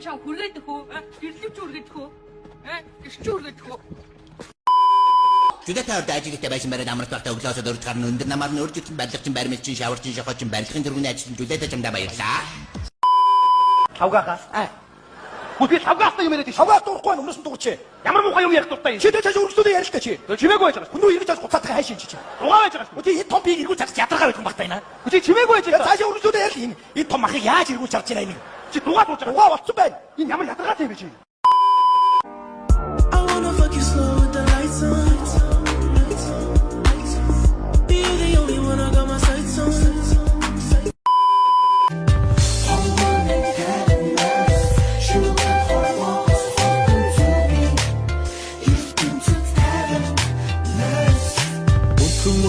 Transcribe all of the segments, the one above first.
Чам хүргээд хөө. Гэрлэвч хүргээд хөө. Ирч хүргээд хөө. Жүдэ ажигтай байсан барайд амралт багтаа өглөөсөө дөрөв гарна өндөр намаар нь өржүүлсэн барилгачин баримтчин шаварчин шохочин барилгын дөрвөний ажилтан жүдэ чамдаа баярлаа. Савгаахаа. Бүхий савгаахтай юм яриад савгаах дуурахгүй өмнөөс нь дуурч. Ямар муухай юм ярих дуртай юм. Чи цааш өргөжлүүдээ ярилтаа чи. Чимээгүй байж байгаа. Хүнөө иргэж чад гуцаатах хайшин чи. Дугаа байж байгаа. Үгүй энэ том бийг иргүүл чад ядаргаа байх юм багтаа энэ. Үгүй чимээгүй байж байгаа. Цааш өргөжлүүдээ ярил энэ том махыг яаж иргүүл чарж байна энэ. Чи дугаа дууж байгаа. Дугаа болцсон байна. Энэ ямар ядаргаатай юм бэ чи? I wanna fuck you slow with the lights on. Be the only one I got my sights on.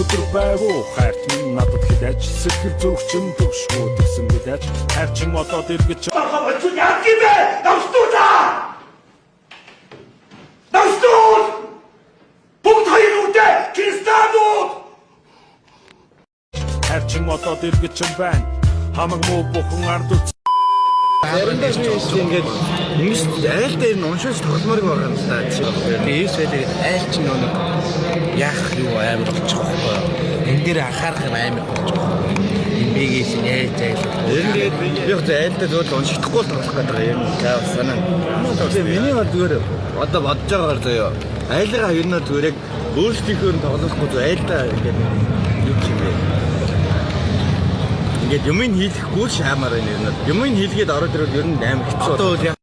Өдөр байгуу хайрт минь надад хідэж сэтгэл зүрхчин төвшгөө гэсэн мэдээж хайрчин одоод эргэж Очиж яах юм бэ? Навстуула! Навстуул! Бүгд хоёр үдэ кристалууд! хайрчин одоод эргэж байна хамаг муу бүхэн ард үз Заримдаа би ингээд хүмүүс айл дээр нь уншиж тогломоор байгаа юм да. Би эсвэл айл чинь нэг яах юу амар болчих واخхой. Энд дээр анхаарах юм амар болчих واخхой. Эндээс яаж айл. Ингээд би айл дээр зөв уншихдаггүй тоглох гэдэг юм санаа. Тэгээ миний бол зүгээр одоо бодож байгаагаар заяа. Айлгаа хоёрноо зүгээр яг өөрсдийнхөө тоглохгүй зөв айлдаа ингээд юу юм бэ? Ингээд юм хийхгүй шаамаар байна юм. Юм хийлгээд ороод ирвэл ер нь амар хэцүү.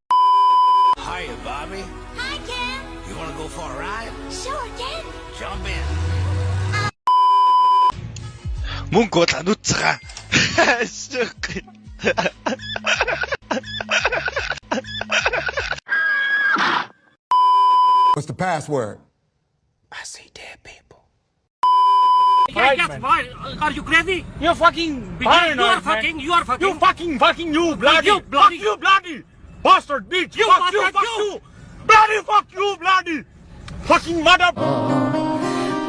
Hi, Bobby. Hi, Ken. You want to go for a ride? Sure, Ken. Jump in. Мөнгө бол ануцгаа. What's the password? I see dead people. Are you crazy? You fucking paranoid, You are fucking. You fucking you bloody You bloody. fuck you bloody bastard bitch You fuck you bastard, fuck you. you bloody fuck you bloody fucking mother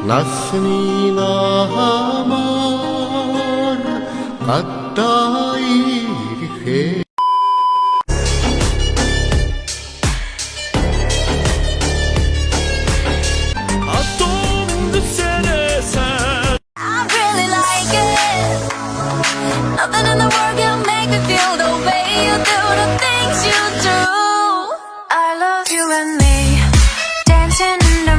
Насны намар гадаа ирэхээ I really like it. Nothing in the world can make me feel the way you do the things you do. I love you and me dancing in the